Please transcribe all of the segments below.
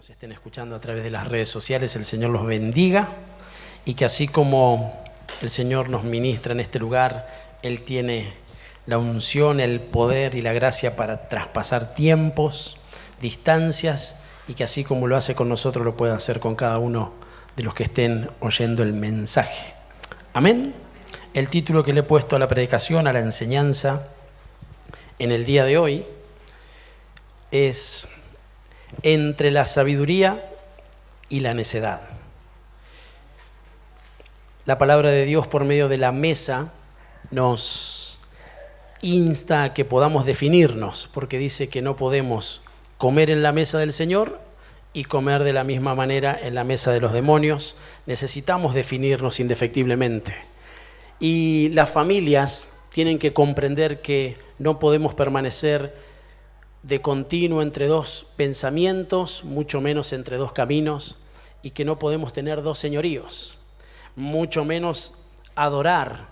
nos estén escuchando a través de las redes sociales, el Señor los bendiga y que así como el Señor nos ministra en este lugar, Él tiene la unción, el poder y la gracia para traspasar tiempos, distancias, y que así como lo hace con nosotros, lo pueda hacer con cada uno de los que estén oyendo el mensaje. Amén. El título que le he puesto a la predicación, a la enseñanza en el día de hoy es Entre la sabiduría y la necedad. La palabra de Dios por medio de la mesa nos insta a que podamos definirnos, porque dice que no podemos comer en la mesa del Señor y comer de la misma manera en la mesa de los demonios. Necesitamos definirnos indefectiblemente. Y las familias tienen que comprender que no podemos permanecer de continuo entre dos pensamientos, mucho menos entre dos caminos, y que no podemos tener dos señoríos, mucho menos adorar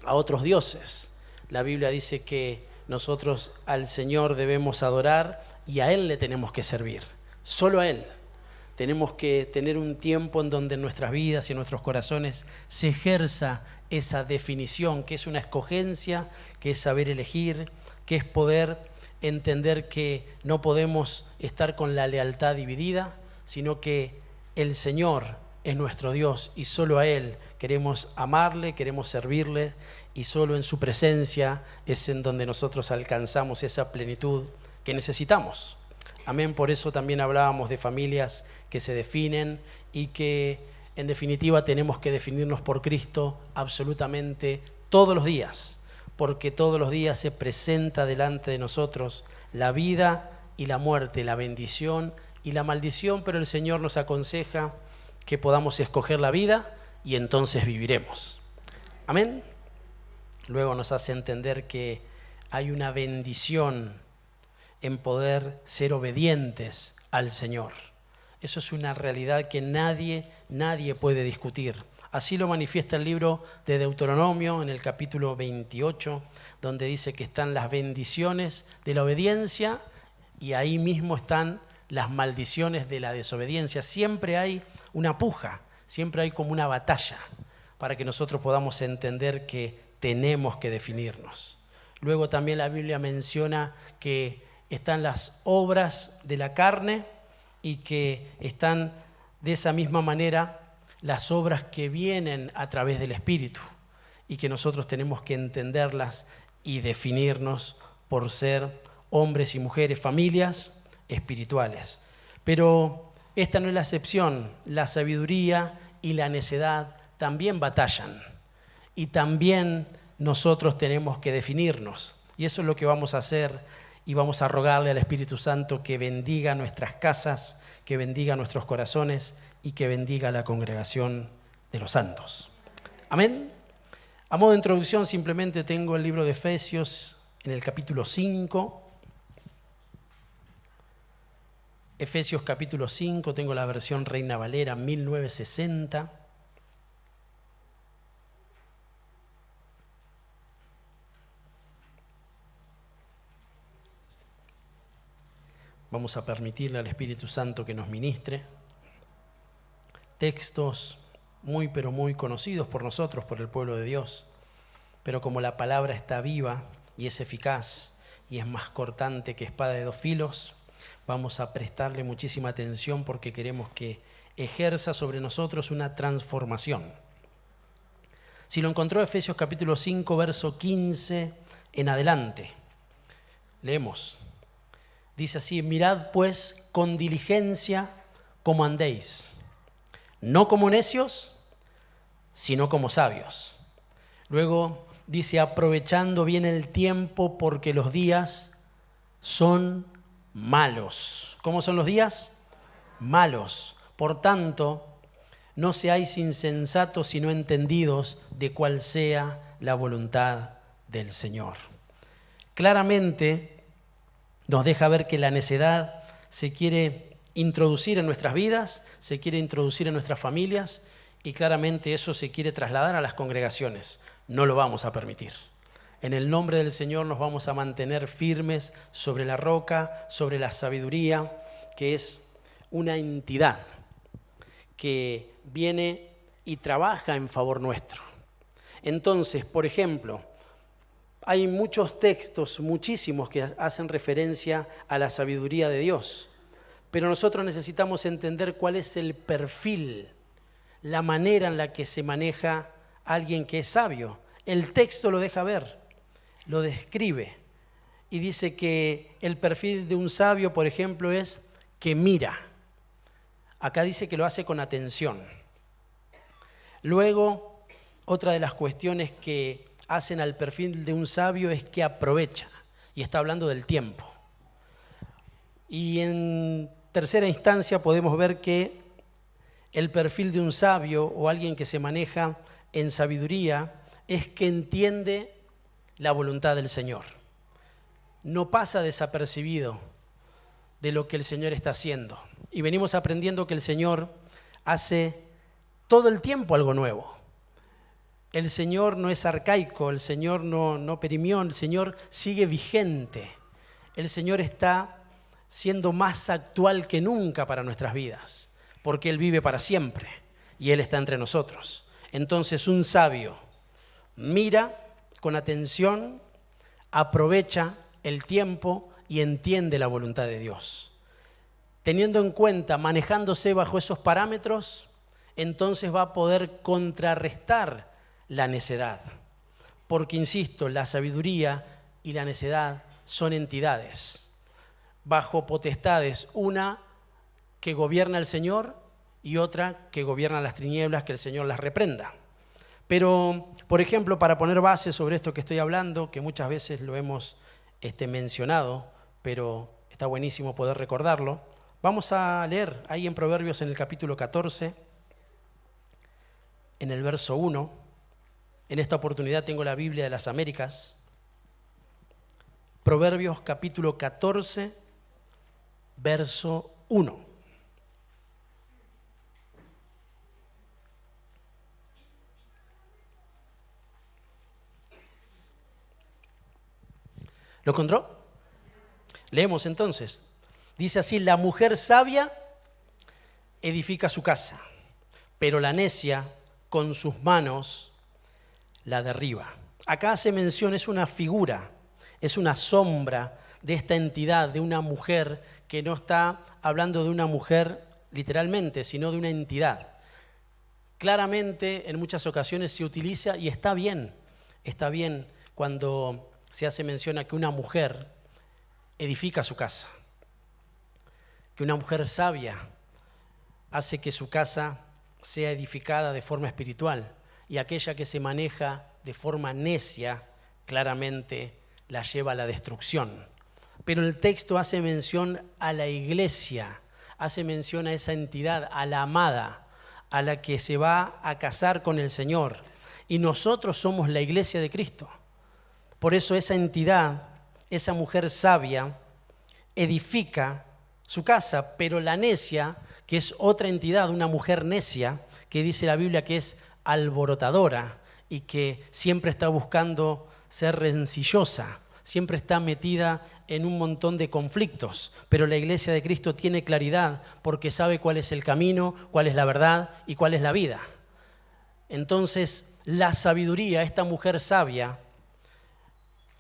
a otros dioses. La Biblia dice que nosotros al Señor debemos adorar y a Él le tenemos que servir, solo a Él. Tenemos que tener un tiempo en donde en nuestras vidas y en nuestros corazones se ejerza esa definición, que es una escogencia, que es saber elegir, que es poder entender que no podemos estar con la lealtad dividida, sino que el Señor es nuestro Dios y solo a Él queremos amarle, queremos servirle, y solo en su presencia es en donde nosotros alcanzamos esa plenitud que necesitamos. Amén. Por eso también hablábamos de familias que se definen y que en definitiva tenemos que definirnos por Cristo absolutamente todos los días, porque todos los días se presenta delante de nosotros la vida y la muerte, la bendición y la maldición, pero el Señor nos aconseja que podamos escoger la vida y entonces viviremos. Amén. Luego nos hace entender que hay una bendición en poder ser obedientes al Señor. Eso es una realidad que nadie puede discutir. Así lo manifiesta el libro de Deuteronomio en el capítulo 28, donde dice que están las bendiciones de la obediencia y ahí mismo están las maldiciones de la desobediencia. Siempre hay una puja, siempre hay como una batalla para que nosotros podamos entender que tenemos que definirnos. Luego también la Biblia menciona que están las obras de la carne y que están de esa misma manera las obras que vienen a través del Espíritu y que nosotros tenemos que entenderlas y definirnos por ser hombres y mujeres, familias espirituales. Pero esta no es la excepción. La sabiduría y la necedad también batallan y también nosotros tenemos que definirnos, y eso es lo que vamos a hacer, y vamos a rogarle al Espíritu Santo que bendiga nuestras casas, que bendiga nuestros corazones y que bendiga la congregación de los santos. Amén. A modo de introducción simplemente tengo el libro de Efesios en el capítulo 5. Efesios capítulo 5, tengo la versión Reina Valera 1960. Vamos a permitirle al Espíritu Santo que nos ministre. Textos muy pero muy conocidos por nosotros, por el pueblo de Dios, pero como la palabra está viva y es eficaz y es más cortante que espada de dos filos, vamos a prestarle muchísima atención porque queremos que ejerza sobre nosotros una transformación. Si lo encontró, Efesios capítulo 5, verso 15 en adelante, leemos. Dice así: mirad pues con diligencia cómo andéis, no como necios, sino como sabios. Luego dice: aprovechando bien el tiempo, porque los días son malos. ¿Cómo son los días? Malos. Por tanto, no seáis insensatos, sino entendidos de cuál sea la voluntad del Señor. Claramente nos deja ver que la necedad se quiere introducir en nuestras vidas, se quiere introducir en nuestras familias, y claramente eso se quiere trasladar a las congregaciones. No lo vamos a permitir. En el nombre del Señor nos vamos a mantener firmes sobre la roca, sobre la sabiduría, que es una entidad que viene y trabaja en favor nuestro. Entonces, por ejemplo, hay muchos textos, muchísimos, que hacen referencia a la sabiduría de Dios, pero nosotros necesitamos entender cuál es el perfil, la manera en la que se maneja alguien que es sabio. El texto lo deja ver, lo describe y dice que el perfil de un sabio, por ejemplo, es que mira. Acá dice que lo hace con atención. Luego, otra de las cuestiones que hacen al perfil de un sabio es que aprovecha, y está hablando del tiempo. Y en tercera instancia podemos ver que el perfil de un sabio o alguien que se maneja en sabiduría es que entiende la voluntad del Señor. No pasa desapercibido de lo que el Señor está haciendo. Y venimos aprendiendo que el Señor hace todo el tiempo algo nuevo. El Señor no es arcaico, el Señor no perimió, el Señor sigue vigente. El Señor está siendo más actual que nunca para nuestras vidas, porque Él vive para siempre y Él está entre nosotros. Entonces un sabio mira con atención, aprovecha el tiempo y entiende la voluntad de Dios. Teniendo en cuenta, manejándose bajo esos parámetros, entonces va a poder contrarrestar la necedad. Porque, insisto, la sabiduría y la necedad son entidades bajo potestades, una que gobierna el Señor y otra que gobierna las tinieblas, que el Señor las reprenda. Pero, por ejemplo, para poner base sobre esto que estoy hablando, que muchas veces lo hemos mencionado, pero está buenísimo poder recordarlo, vamos a leer ahí en Proverbios en el capítulo 14, en el verso 1. En esta oportunidad tengo la Biblia de las Américas. Proverbios capítulo 14, verso 1. ¿Lo encontró? Leemos entonces. Dice así: la mujer sabia edifica su casa, pero la necia con sus manos la derriba. Acá hace mención, es una figura, es una sombra de esta entidad, de una mujer, que no está hablando de una mujer literalmente, sino de una entidad. Claramente en muchas ocasiones se utiliza, y está bien cuando se hace mención a que una mujer edifica su casa, que una mujer sabia hace que su casa sea edificada de forma espiritual, y aquella que se maneja de forma necia claramente la lleva a la destrucción. Pero el texto hace mención a la iglesia, hace mención a esa entidad, a la amada, a la que se va a casar con el Señor, y nosotros somos la iglesia de Cristo. Por eso esa entidad, esa mujer sabia, edifica su casa, pero la necia, que es otra entidad, una mujer necia, que dice la Biblia que es alborotadora y que siempre está buscando ser rencillosa, siempre está metida en un montón de conflictos, pero la iglesia de Cristo tiene claridad porque sabe cuál es el camino, cuál es la verdad y cuál es la vida. Entonces, la sabiduría, esta mujer sabia,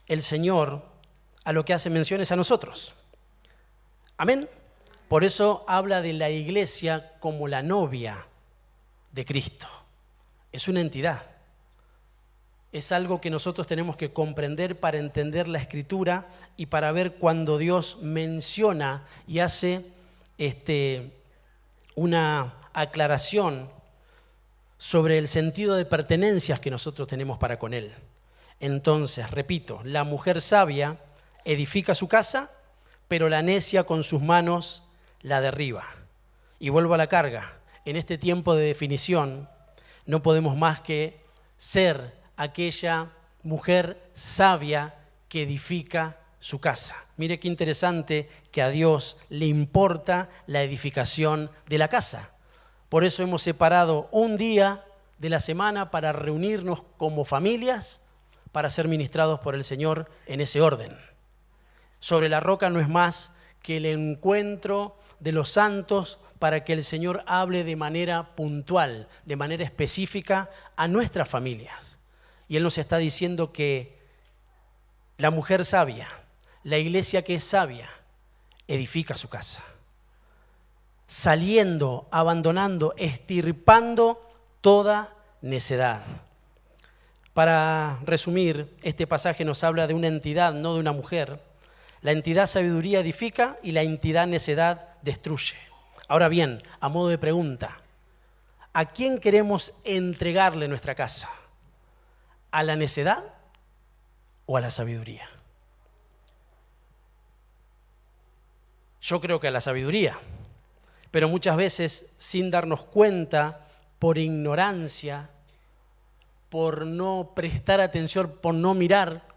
el Señor a lo que hace mención es a nosotros. Amén. Por eso habla de la iglesia como la novia de Cristo. Es una entidad. Es algo que nosotros tenemos que comprender para entender la Escritura y para ver cuando Dios menciona y hace una aclaración sobre el sentido de pertenencias que nosotros tenemos para con Él. Entonces, repito, la mujer sabia edifica su casa, pero la necia con sus manos la derriba. Y vuelvo a la carga. En este tiempo de definición, no podemos más que ser aquella mujer sabia que edifica su casa. Mire qué interesante que a Dios le importa la edificación de la casa. Por eso hemos separado un día de la semana para reunirnos como familias, para ser ministrados por el Señor en ese orden. Sobre la roca no es más que el encuentro de los santos para que el Señor hable de manera puntual, de manera específica a nuestras familias. Y Él nos está diciendo que la mujer sabia, la iglesia que es sabia, edifica su casa. Saliendo, abandonando, extirpando toda necedad. Para resumir, este pasaje nos habla de una entidad, no de una mujer. La entidad sabiduría edifica y la entidad necedad destruye. Ahora bien, a modo de pregunta, ¿a quién queremos entregarle nuestra casa? ¿A la necedad o a la sabiduría? Yo creo que a la sabiduría, pero muchas veces sin darnos cuenta, por ignorancia, por no prestar atención, por no mirar.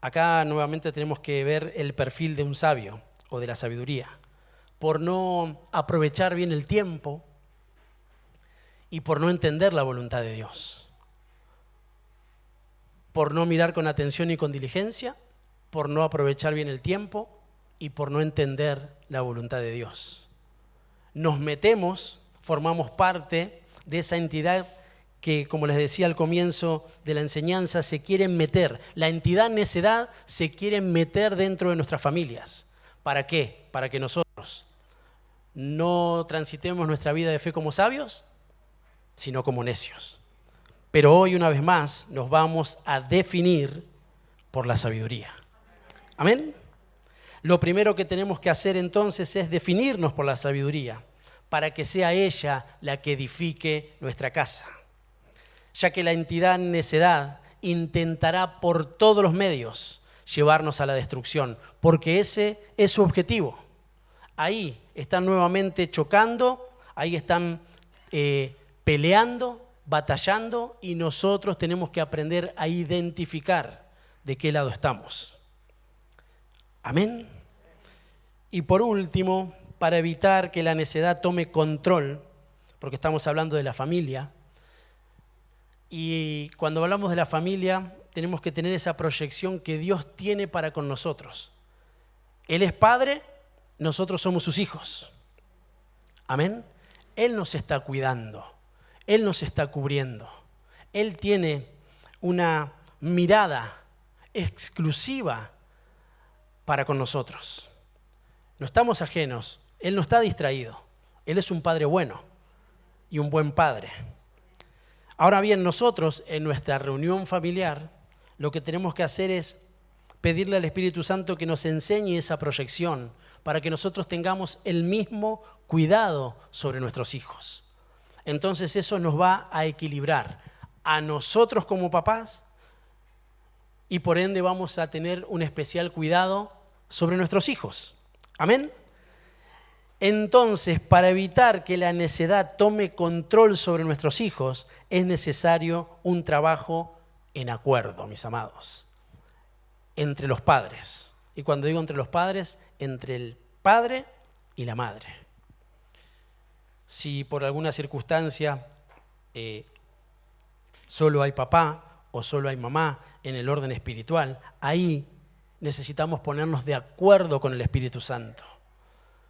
Acá nuevamente tenemos que ver el perfil de un sabio o de la sabiduría. Por no aprovechar bien el tiempo y por no entender la voluntad de Dios. Por no mirar con atención y con diligencia, por no aprovechar bien el tiempo y por no entender la voluntad de Dios. Nos metemos, formamos parte de esa entidad que, como les decía al comienzo de la enseñanza, se quieren meter. La entidad necedad se quiere meter dentro de nuestras familias. ¿Para qué? Para que nosotros no transitemos nuestra vida de fe como sabios, sino como necios. Pero hoy, una vez más, nos vamos a definir por la sabiduría. ¿Amén? Lo primero que tenemos que hacer entonces es definirnos por la sabiduría, para que sea ella la que edifique nuestra casa. Ya que la entidad necedad intentará por todos los medios llevarnos a la destrucción, porque ese es su objetivo. Ahí están nuevamente chocando, ahí están peleando, batallando, y nosotros tenemos que aprender a identificar de qué lado estamos. Amén. Y por último, para evitar que la necedad tome control, porque estamos hablando de la familia, y cuando hablamos de la familia tenemos que tener esa proyección que Dios tiene para con nosotros. Él es Padre, nosotros somos sus hijos. Amén. Él nos está cuidando, Él nos está cubriendo. Él tiene una mirada exclusiva para con nosotros. No estamos ajenos, Él no está distraído. Él es un Padre bueno y un buen Padre. Ahora bien, nosotros en nuestra reunión familiar lo que tenemos que hacer es pedirle al Espíritu Santo que nos enseñe esa proyección para que nosotros tengamos el mismo cuidado sobre nuestros hijos. Entonces eso nos va a equilibrar a nosotros como papás y por ende vamos a tener un especial cuidado sobre nuestros hijos. Amén. Entonces, para evitar que la necedad tome control sobre nuestros hijos, es necesario un trabajo en acuerdo, mis amados, entre los padres. Y cuando digo entre los padres, entre el padre y la madre. Si por alguna circunstancia solo hay papá o solo hay mamá en el orden espiritual, ahí necesitamos ponernos de acuerdo con el Espíritu Santo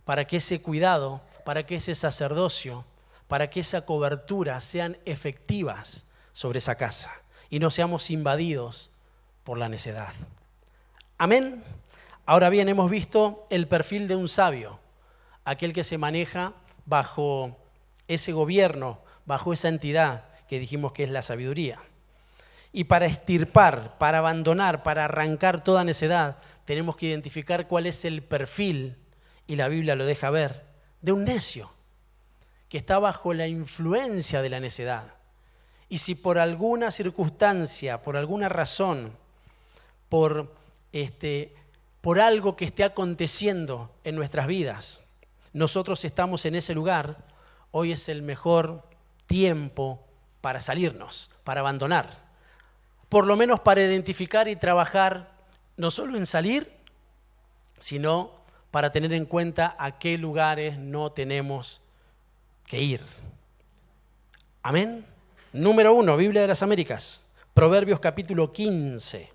para que ese cuidado, para que ese sacerdocio, para que esa cobertura sean efectivas sobre esa casa y no seamos invadidos por la necedad. Amén. Ahora bien, hemos visto el perfil de un sabio, aquel que se maneja bajo ese gobierno, bajo esa entidad que dijimos que es la sabiduría. Y para extirpar, para abandonar, para arrancar toda necedad, tenemos que identificar cuál es el perfil, y la Biblia lo deja ver, de un necio, que está bajo la influencia de la necedad. Y si por alguna circunstancia, por alguna razón, por algo que esté aconteciendo en nuestras vidas, nosotros estamos en ese lugar, hoy es el mejor tiempo para salirnos, para abandonar. Por lo menos para identificar y trabajar no solo en salir, sino para tener en cuenta a qué lugares no tenemos que ir. Amén. Número 1, Biblia de las Américas, Proverbios capítulo 15,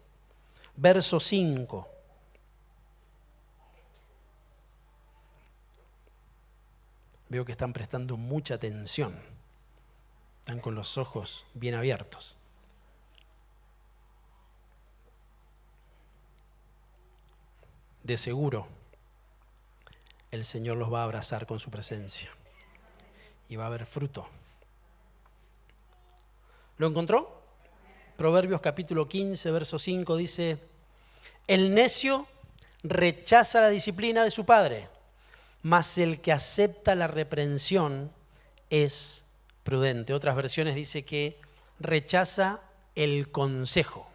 verso 5. Veo que están prestando mucha atención. Están con los ojos bien abiertos. De seguro, el Señor los va a abrazar con su presencia y va a haber fruto. ¿Lo encontró? Proverbios capítulo 15, verso 5 dice: el necio rechaza la disciplina de su padre, mas el que acepta la reprensión es prudente. Otras versiones dice que rechaza el consejo.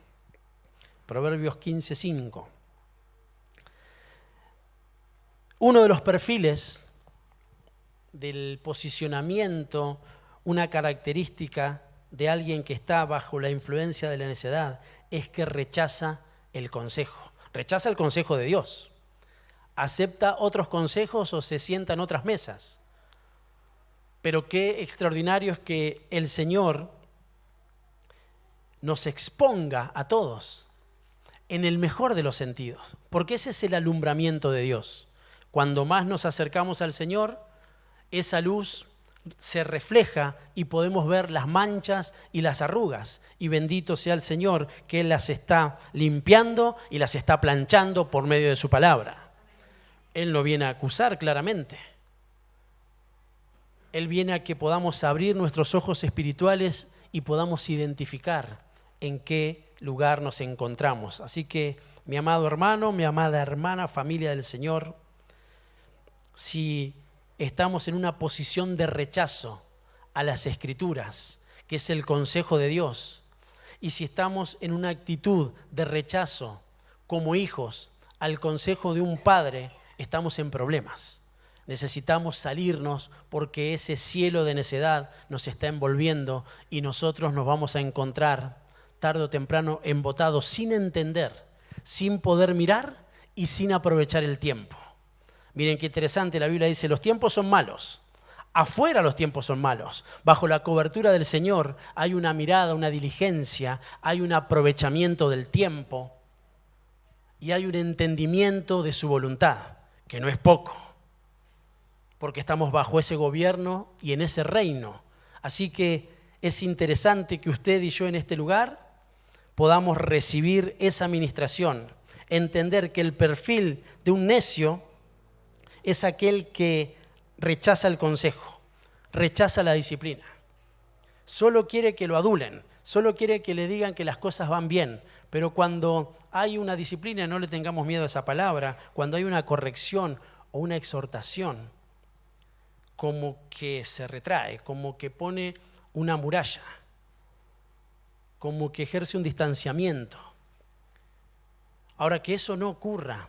Proverbios 15, 5. Uno de los perfiles del posicionamiento, una característica de alguien que está bajo la influencia de la necedad, es que rechaza el consejo. Rechaza el consejo de Dios. Acepta otros consejos o se sienta en otras mesas. Pero qué extraordinario es que el Señor nos exponga a todos en el mejor de los sentidos, porque ese es el alumbramiento de Dios. Cuando más nos acercamos al Señor, esa luz se refleja y podemos ver las manchas y las arrugas. Y bendito sea el Señor que Él las está limpiando y las está planchando por medio de su palabra. Él no viene a acusar claramente. Él viene a que podamos abrir nuestros ojos espirituales y podamos identificar en qué lugar nos encontramos. Así que, mi amado hermano, mi amada hermana, familia del Señor, si estamos en una posición de rechazo a las Escrituras, que es el consejo de Dios, y si estamos en una actitud de rechazo como hijos al consejo de un padre, estamos en problemas. Necesitamos salirnos porque ese cielo de necedad nos está envolviendo y nosotros nos vamos a encontrar tarde o temprano embotados sin entender, sin poder mirar y sin aprovechar el tiempo. Miren qué interesante, la Biblia dice, los tiempos son malos. Afuera los tiempos son malos. Bajo la cobertura del Señor hay una mirada, una diligencia, hay un aprovechamiento del tiempo y hay un entendimiento de su voluntad, que no es poco, porque estamos bajo ese gobierno y en ese reino. Así que es interesante que usted y yo en este lugar podamos recibir esa administración, entender que el perfil de un necio es aquel que rechaza el consejo, rechaza la disciplina. Solo quiere que lo adulen, solo quiere que le digan que las cosas van bien. Pero cuando hay una disciplina, no le tengamos miedo a esa palabra, cuando hay una corrección o una exhortación, como que se retrae, como que pone una muralla, como que ejerce un distanciamiento. Ahora, que eso no ocurra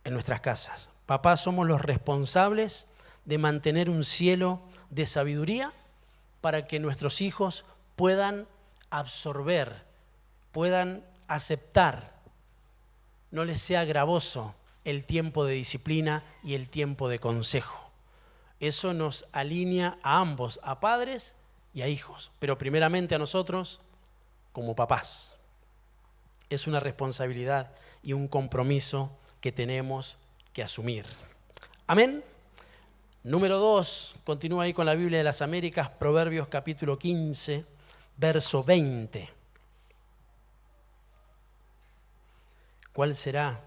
en nuestras casas. Papás, somos los responsables de mantener un cielo de sabiduría para que nuestros hijos puedan absorber, puedan aceptar, no les sea gravoso el tiempo de disciplina y el tiempo de consejo. Eso nos alinea a ambos, a padres y a hijos, pero primeramente a nosotros como papás. Es una responsabilidad y un compromiso que tenemos que asumir. Amén. Número 2, continúa ahí con la Biblia de las Américas, Proverbios capítulo 15, verso 20. ¿Cuál será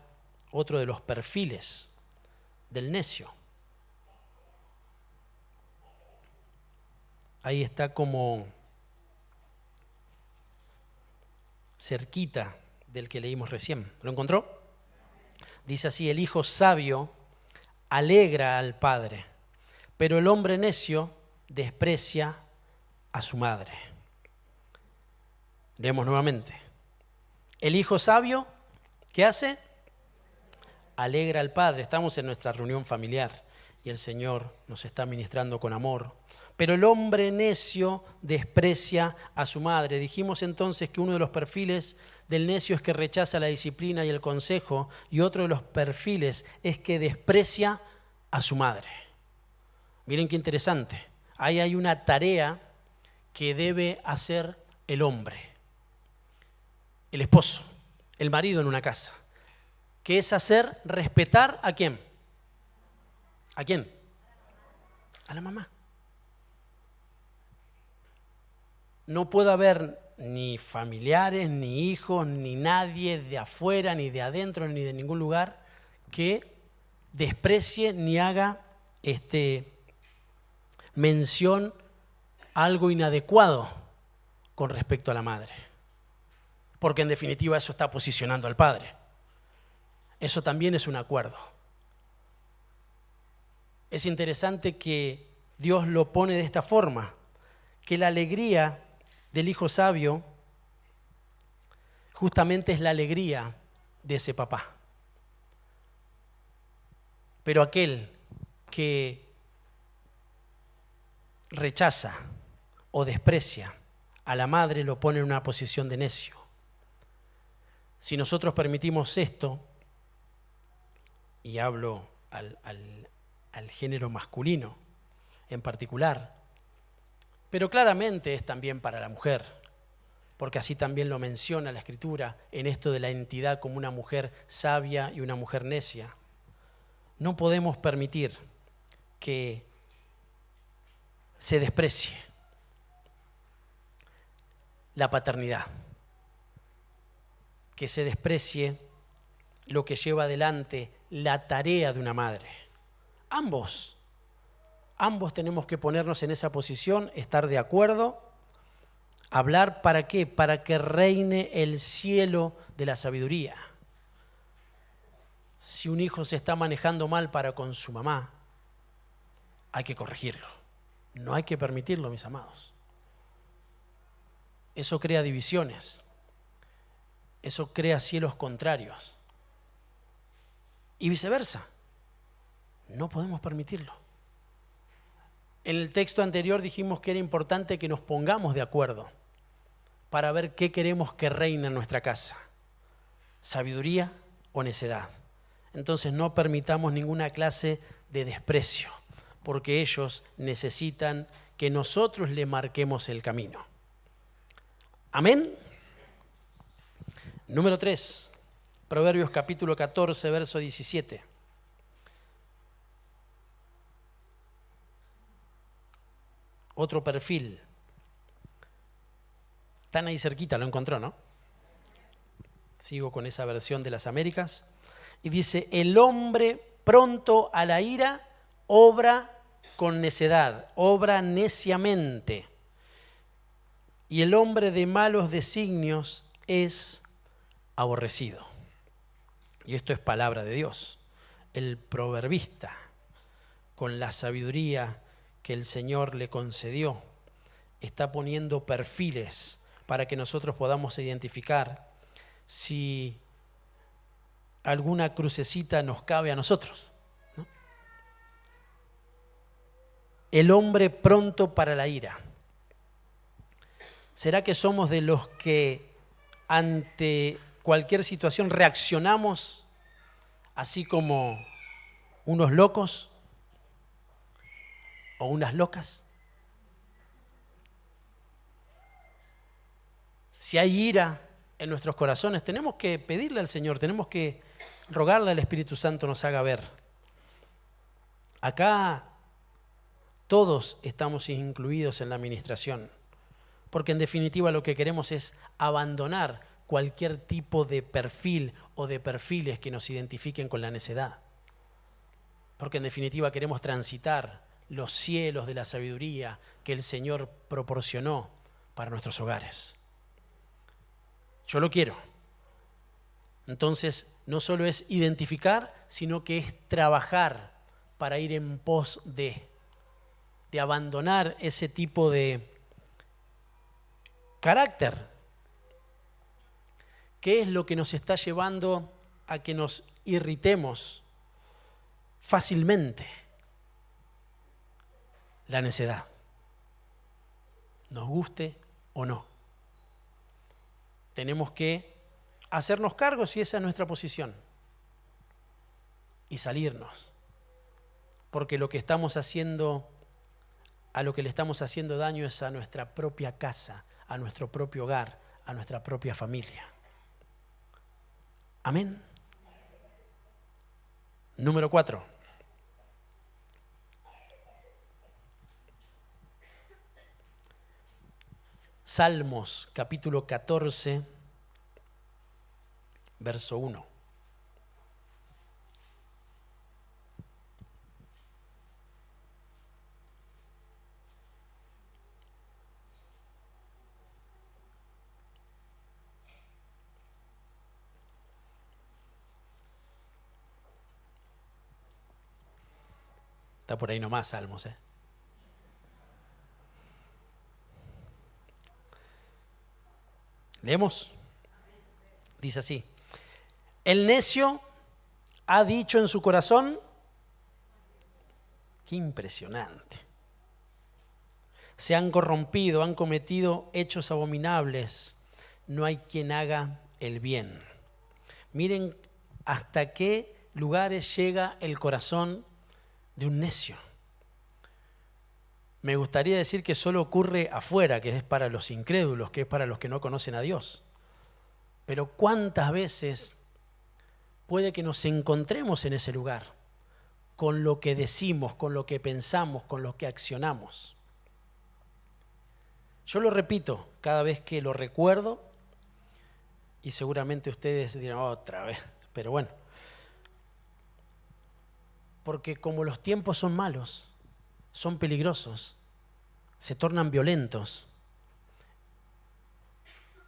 otro de los perfiles del necio? Ahí está como cerquita del que leímos recién. ¿Lo encontró? Dice así: el hijo sabio alegra al padre, pero el hombre necio desprecia a su madre. Leemos nuevamente. El hijo sabio, ¿qué hace? Alegra al padre. Estamos en nuestra reunión familiar y el Señor nos está ministrando con amor. Pero el hombre necio desprecia a su madre. Dijimos entonces que uno de los perfiles del necio es que rechaza la disciplina y el consejo, y otro de los perfiles es que desprecia a su madre. Miren qué interesante. Ahí hay una tarea que debe hacer el hombre, el esposo, el marido en una casa, que es hacer respetar ¿a quién? ¿A quién? a la mamá. No puede haber ni familiares, ni hijos, ni nadie de afuera, ni de adentro, ni de ningún lugar que desprecie ni haga mención a algo inadecuado con respecto a la madre. Porque en definitiva eso está posicionando al padre. Eso también es un acuerdo. Es interesante que Dios lo pone de esta forma, que la alegría del hijo sabio justamente es la alegría de ese papá. Pero aquel que rechaza o desprecia a la madre lo pone en una posición de necio. Si nosotros permitimos esto, y hablo al género masculino en particular, pero claramente es también para la mujer, porque así también lo menciona la Escritura en esto de la entidad como una mujer sabia y una mujer necia. No podemos permitir que se desprecie la paternidad, que se desprecie lo que lleva adelante la tarea de una madre. Ambos tenemos que ponernos en esa posición, estar de acuerdo, hablar ¿para qué? Para que reine el cielo de la sabiduría. Si un hijo se está manejando mal para con su mamá, hay que corregirlo. No hay que permitirlo, mis amados. Eso crea divisiones. Eso crea cielos contrarios. Y viceversa. No podemos permitirlo. En el texto anterior dijimos que era importante que nos pongamos de acuerdo para ver qué queremos que reine en nuestra casa. ¿Sabiduría o necedad? Entonces no permitamos ninguna clase de desprecio, porque ellos necesitan que nosotros le marquemos el camino. Amén. Número 3, Proverbios capítulo 14, verso 17. Otro perfil. Están ahí cerquita, lo encontró, ¿no? Sigo con esa versión de las Américas. Y dice, el hombre pronto a la ira obra con necedad, obra neciamente. Y el hombre de malos designios es aborrecido. Y esto es palabra de Dios. El proverbista, con la sabiduría que el Señor le concedió, está poniendo perfiles para que nosotros podamos identificar si alguna crucecita nos cabe a nosotros, ¿no? El hombre pronto para la ira. ¿Será que somos de los que ante cualquier situación reaccionamos así como unos locos o unas locas? Si hay ira en nuestros corazones, tenemos que pedirle al Señor, tenemos que rogarle al Espíritu Santo nos haga ver. Acá todos estamos incluidos en la administración, porque en definitiva lo que queremos es abandonar cualquier tipo de perfil o de perfiles que nos identifiquen con la necedad. Porque en definitiva queremos transitar los cielos de la sabiduría que el Señor proporcionó para nuestros hogares. Yo lo quiero. Entonces, no solo es identificar, sino que es trabajar para ir en pos de abandonar ese tipo de carácter. ¿Qué es lo que nos está llevando a que nos irritemos fácilmente? La necedad. Nos guste o no. Tenemos que hacernos cargo si esa es nuestra posición y salirnos. Porque lo que estamos haciendo, a lo que le estamos haciendo daño es a nuestra propia casa, a nuestro propio hogar, a nuestra propia familia. Amén. Número 4. Salmos, capítulo 14, verso 1. Está por ahí nomás Salmos, ¿eh? ¿Leemos? Dice así: el necio ha dicho en su corazón, qué impresionante, se han corrompido, han cometido hechos abominables, no hay quien haga el bien. Miren hasta qué lugares llega el corazón de un necio. Me gustaría decir que solo ocurre afuera, que es para los incrédulos, que es para los que no conocen a Dios. Pero ¿cuántas veces puede que nos encontremos en ese lugar con lo que decimos, con lo que pensamos, con lo que accionamos? Yo lo repito cada vez que lo recuerdo y seguramente ustedes dirán otra vez, pero bueno. Porque como los tiempos son malos, son peligrosos, se tornan violentos,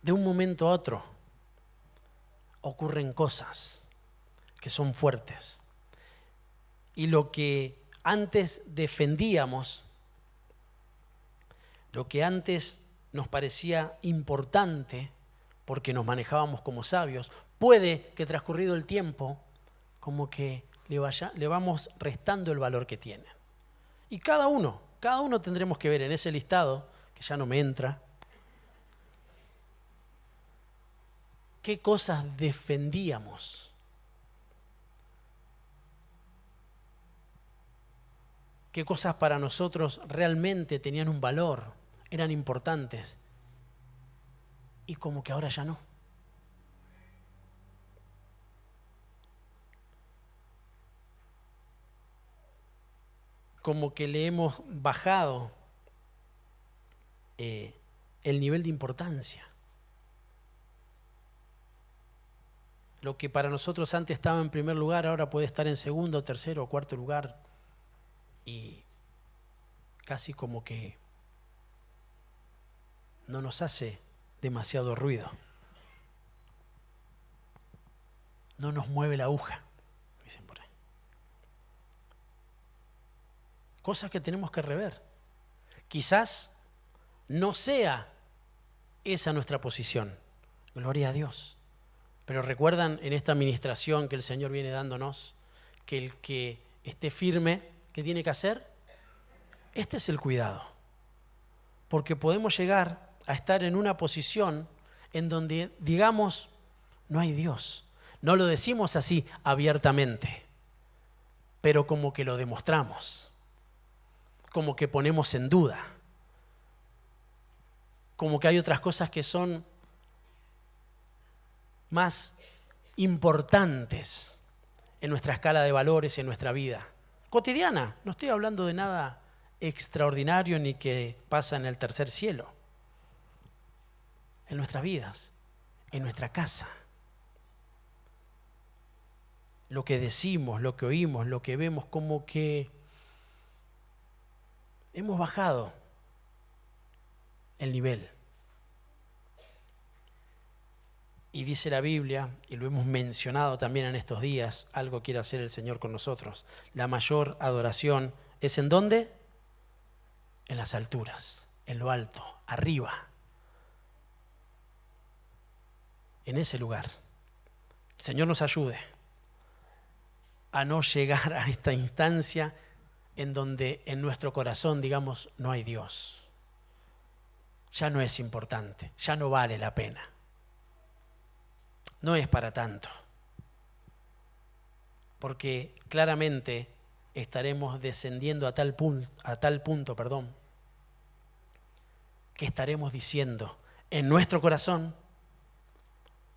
de un momento a otro ocurren cosas que son fuertes. Y lo que antes defendíamos, lo que antes nos parecía importante porque nos manejábamos como sabios, puede que transcurrido el tiempo como que le vamos restando el valor que tiene. Y cada uno tendremos que ver en ese listado, que ya no me entra, qué cosas defendíamos, qué cosas para nosotros realmente tenían un valor, eran importantes, y como que ahora ya no. Como que le hemos bajado el nivel de importancia. Lo que para nosotros antes estaba en primer lugar, ahora puede estar en segundo, tercero o cuarto lugar. Y casi como que no nos hace demasiado ruido. No nos mueve la aguja, dicen por ahí. Cosas que tenemos que rever. Quizás no sea esa nuestra posición. Gloria a Dios. Pero recuerdan en esta administración que el Señor viene dándonos, que el que esté firme, ¿qué tiene que hacer? Este es el cuidado. Porque podemos llegar a estar en una posición en donde digamos, no hay Dios. No lo decimos así abiertamente, pero como que lo demostramos. Como que ponemos en duda, como que hay otras cosas que son más importantes en nuestra escala de valores, en nuestra vida cotidiana. No estoy hablando de nada extraordinario ni que pasa en el tercer cielo. En nuestras vidas, en nuestra casa. Lo que decimos, lo que oímos, lo que vemos, como que hemos bajado el nivel. Y dice la Biblia, y lo hemos mencionado también en estos días, algo quiere hacer el Señor con nosotros. La mayor adoración es ¿en dónde? En las alturas, en lo alto, arriba. En ese lugar. El Señor nos ayude a no llegar a esta instancia en donde en nuestro corazón digamos no hay Dios. Ya no es importante, ya no vale la pena. No es para tanto. Porque claramente estaremos descendiendo a tal punto, que estaremos diciendo en nuestro corazón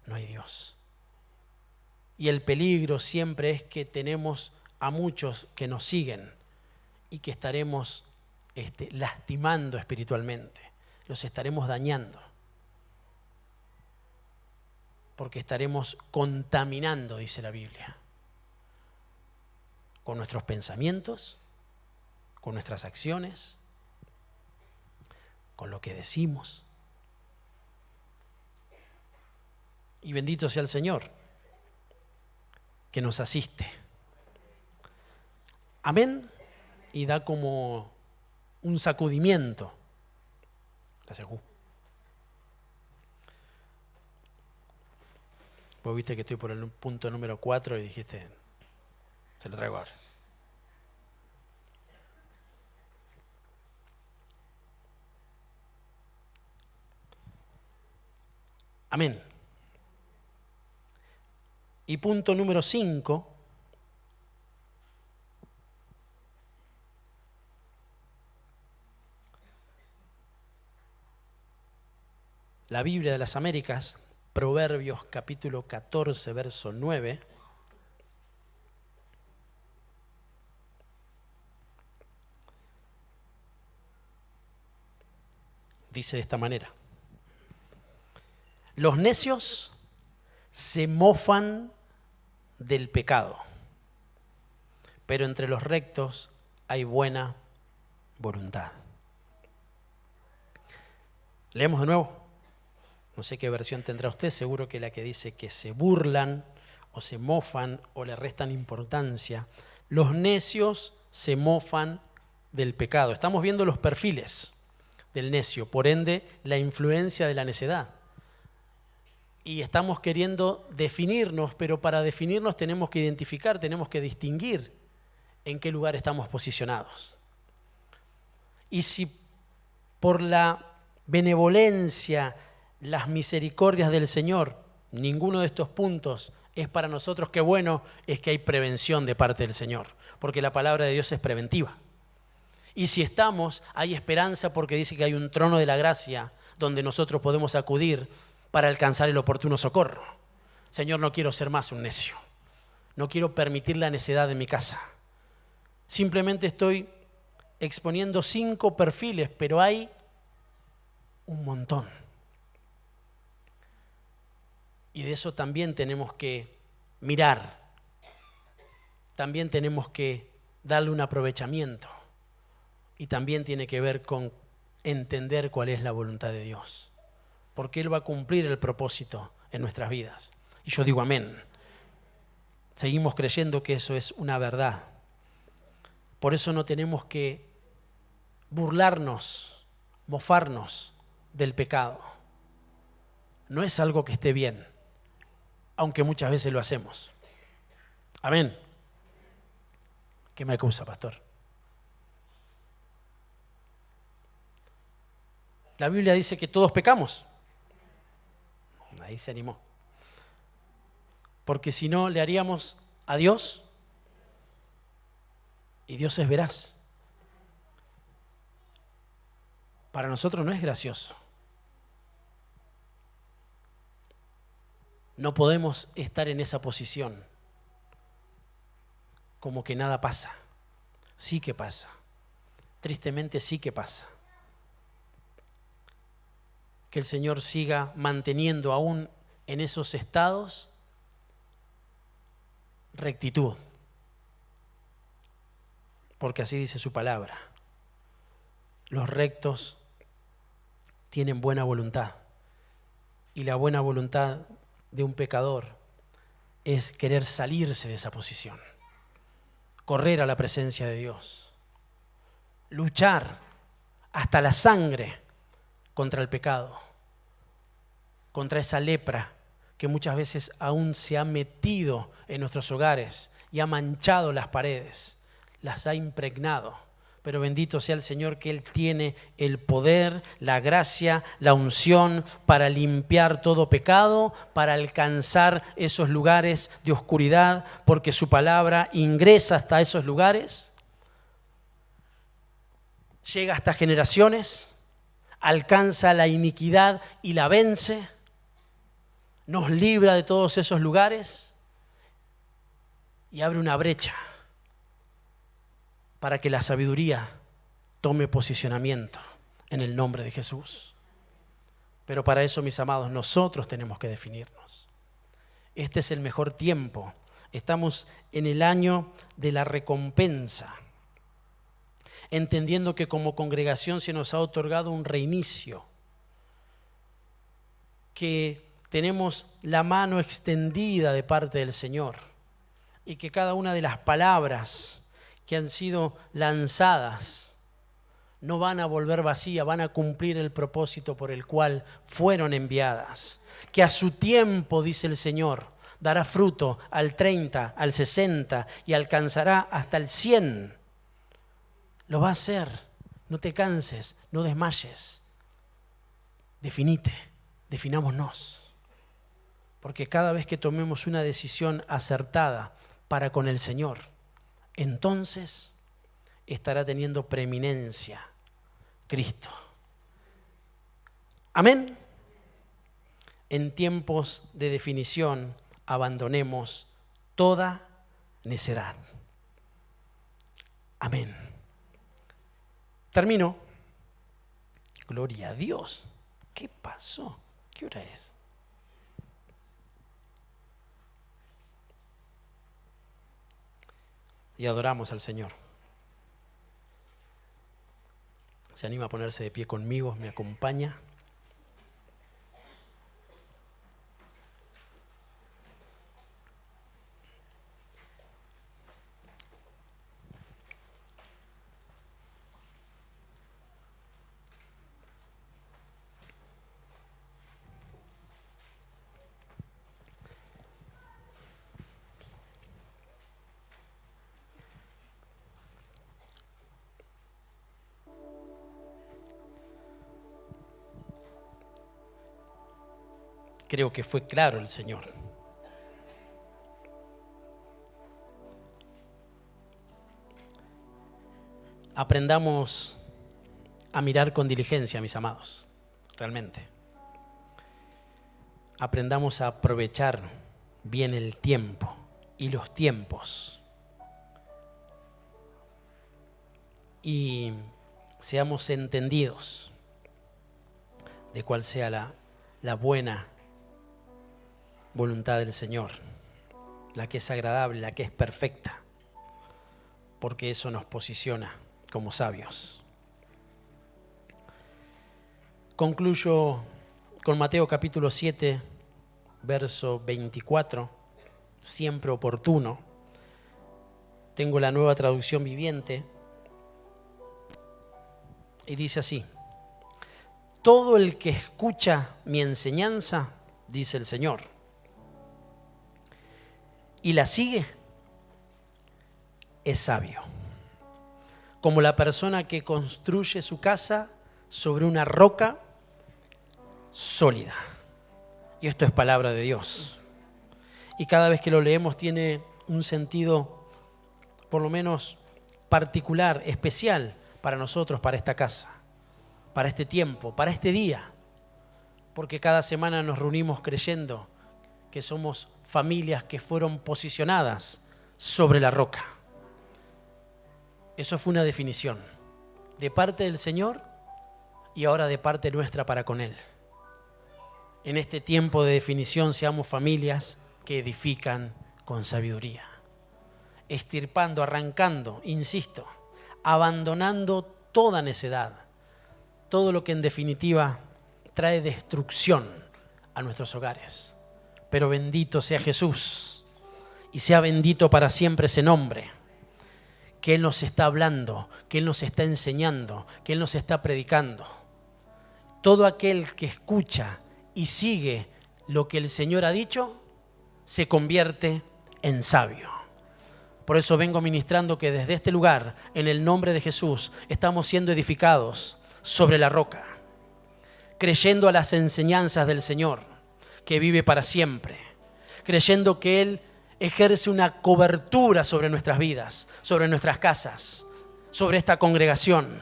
no hay Dios. Y el peligro siempre es que tenemos a muchos que nos siguen y que estaremos lastimando espiritualmente, los estaremos dañando. Porque estaremos contaminando, dice la Biblia, con nuestros pensamientos, con nuestras acciones, con lo que decimos. Y bendito sea el Señor, que nos asiste. Amén. Y da como un sacudimiento. Gracias, Ju. Vos viste que estoy por el punto número 4 y dijiste, se lo traigo ahora. Amén. Y punto número 5. La Biblia de las Américas, Proverbios capítulo 14, verso 9. Dice de esta manera: los necios se mofan del pecado, pero entre los rectos hay buena voluntad. Leemos de nuevo. No sé qué versión tendrá usted, seguro que la que dice que se burlan o se mofan o le restan importancia. Los necios se mofan del pecado. Estamos viendo los perfiles del necio, por ende la influencia de la necedad. Y estamos queriendo definirnos, pero para definirnos tenemos que identificar, tenemos que distinguir en qué lugar estamos posicionados. Y si por la benevolencia, las misericordias del Señor, ninguno de estos puntos es para nosotros, qué bueno es que hay prevención de parte del Señor, porque la palabra de Dios es preventiva. Y si estamos, hay esperanza porque dice que hay un trono de la gracia donde nosotros podemos acudir para alcanzar el oportuno socorro. Señor, no quiero ser más un necio. No quiero permitir la necedad en mi casa. Simplemente estoy exponiendo 5 perfiles, pero hay un montón. Y de eso también tenemos que mirar. También tenemos que darle un aprovechamiento. Y también tiene que ver con entender cuál es la voluntad de Dios. Porque Él va a cumplir el propósito en nuestras vidas. Y yo digo amén. Seguimos creyendo que eso es una verdad. Por eso no tenemos que burlarnos, mofarnos del pecado. No es algo que esté bien, aunque muchas veces lo hacemos. Amén. ¿Qué me acusa, pastor? La Biblia dice que todos pecamos. Ahí se animó. Porque si no, le haríamos a Dios y Dios es veraz. Para nosotros no es gracioso. No podemos estar en esa posición como que nada pasa. Sí que pasa. Tristemente sí que pasa. Que el Señor siga manteniendo aún en esos estados rectitud. Porque así dice su palabra. Los rectos tienen buena voluntad. Y la buena voluntad de un pecador es querer salirse de esa posición. Correr a la presencia de Dios. Luchar hasta la sangre contra el pecado. Contra esa lepra que muchas veces aún se ha metido en nuestros hogares y ha manchado las paredes, las ha impregnado. Pero bendito sea el Señor que Él tiene el poder, la gracia, la unción para limpiar todo pecado, para alcanzar esos lugares de oscuridad, porque su palabra ingresa hasta esos lugares, llega hasta generaciones, alcanza la iniquidad y la vence, nos libra de todos esos lugares y abre una brecha para que la sabiduría tome posicionamiento en el nombre de Jesús. Pero para eso, mis amados, nosotros tenemos que definirnos. Este es el mejor tiempo. Estamos en el año de la recompensa, entendiendo que como congregación se nos ha otorgado un reinicio, que tenemos la mano extendida de parte del Señor y que cada una de las palabras que han sido lanzadas no van a volver vacías, van a cumplir el propósito por el cual fueron enviadas. Que a su tiempo, dice el Señor, dará fruto al 30, al 60 y alcanzará hasta el 100. Lo va a hacer. No te canses, no desmayes. Definámonos. Porque cada vez que tomemos una decisión acertada para con el Señor, entonces estará teniendo preeminencia Cristo. Amén. En tiempos de definición, abandonemos toda necedad. Amén. Termino. Gloria a Dios. ¿Qué pasó? ¿Qué hora es? Y adoramos al Señor. ¿Se anima a ponerse de pie conmigo? ¿Me acompaña? Creo que fue claro el Señor. Aprendamos a mirar con diligencia, mis amados, realmente. Aprendamos a aprovechar bien el tiempo y los tiempos. Y seamos entendidos de cuál sea la buena voluntad del Señor, la que es agradable, la que es perfecta, porque eso nos posiciona como sabios. Concluyo con Mateo capítulo 7, verso 24, siempre oportuno. Tengo la Nueva Traducción Viviente y dice así: todo el que escucha mi enseñanza, dice el Señor, y la sigue, es sabio, como la persona que construye su casa sobre una roca sólida. Y esto es palabra de Dios. Y cada vez que lo leemos tiene un sentido, por lo menos particular, especial para nosotros, para esta casa, para este tiempo, para este día. Porque cada semana nos reunimos creyendo que somos familias que fueron posicionadas sobre la roca. Eso fue una definición de parte del Señor y ahora de parte nuestra para con Él. En este tiempo de definición seamos familias que edifican con sabiduría, extirpando, arrancando, insisto, abandonando toda necedad, todo lo que en definitiva trae destrucción a nuestros hogares. Pero bendito sea Jesús y sea bendito para siempre ese nombre, que Él nos está hablando, que Él nos está enseñando, que Él nos está predicando. Todo aquel que escucha y sigue lo que el Señor ha dicho, se convierte en sabio. Por eso vengo ministrando que desde este lugar, en el nombre de Jesús, estamos siendo edificados sobre la roca, creyendo a las enseñanzas del Señor, que vive para siempre, creyendo que Él ejerce una cobertura sobre nuestras vidas, sobre nuestras casas, sobre esta congregación.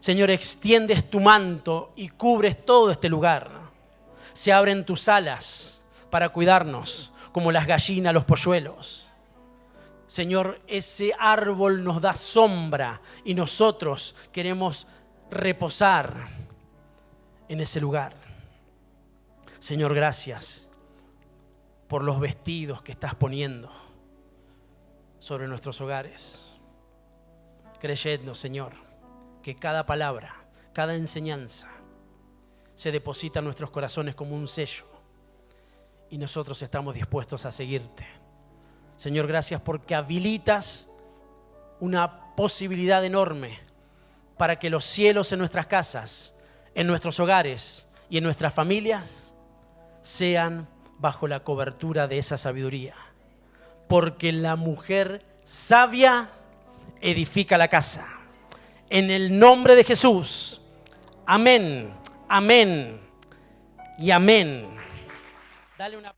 Señor, extiendes tu manto y cubres todo este lugar. Se abren tus alas para cuidarnos, como las gallinas, los polluelos. Señor, ese árbol nos da sombra y nosotros queremos reposar en ese lugar. Señor, gracias por los vestidos que estás poniendo sobre nuestros hogares. Creyednos, Señor, que cada palabra, cada enseñanza se deposita en nuestros corazones como un sello y nosotros estamos dispuestos a seguirte. Señor, gracias porque habilitas una posibilidad enorme para que los cielos en nuestras casas, en nuestros hogares y en nuestras familias sean bajo la cobertura de esa sabiduría. Porque la mujer sabia edifica la casa. En el nombre de Jesús. Amén, amén y amén. Dale una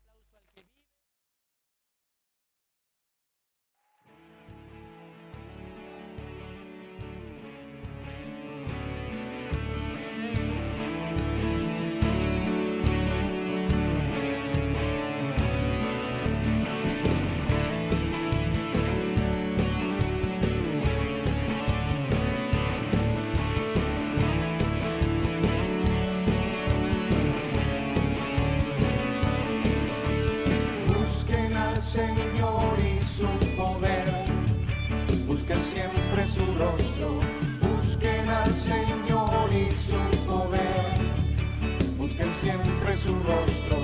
Señor y su poder, busquen siempre su rostro, busquen al Señor y su poder, busquen siempre su rostro,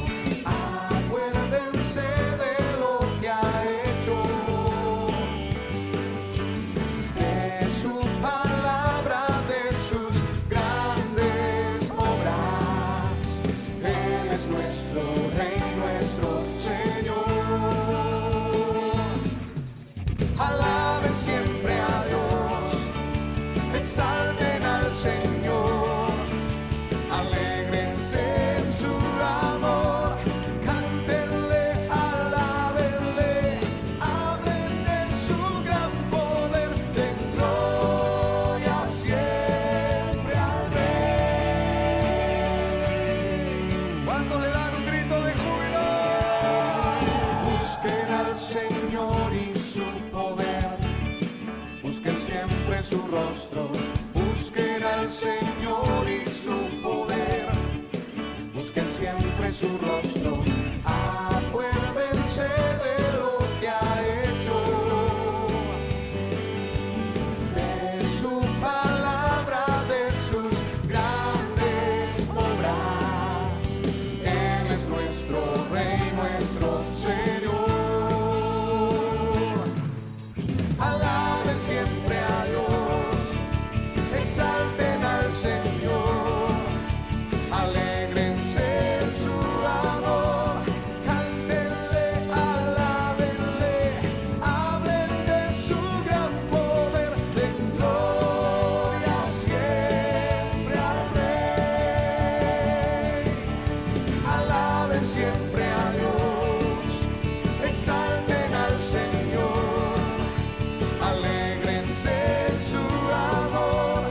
acuérdense de lo que ha hecho, de sus palabras, de sus grandes obras. Él es nuestro Rey, nuestro Señor. Alaben siempre a Dios, exalten al Señor, alégrense en su amor, cántenle, alábenle, hablen de su gran poder, den gloria siempre al Rey. ¿Cuánto le dan un grito de júbilo? Busquen al Señor y su poder, busquen siempre su rostro, busquen al Señor y su poder, busquen siempre su rostro, acuérdense de lo que ha hecho, de sus palabras, de sus grandes obras. Él es nuestro Rey, nuestro Señor. Alaben siempre a Dios, exalten al Señor, alégrense en su amor, cántenle, alábenle, hablen de su gran poder, den gloria siempre al Rey. Alaben siempre a Dios, exalten al Señor, alégrense en su amor,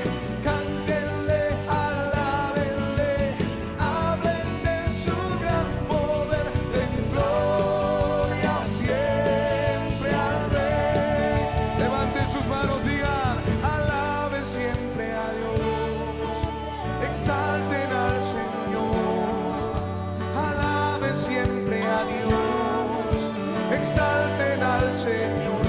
cántenle, alábenle, hablen de su gran poder, den gloria siempre al Rey. Levanten sus manos, digan, alaben siempre a Dios, exalten al Señor, alaben siempre a Dios, exalten al Señor.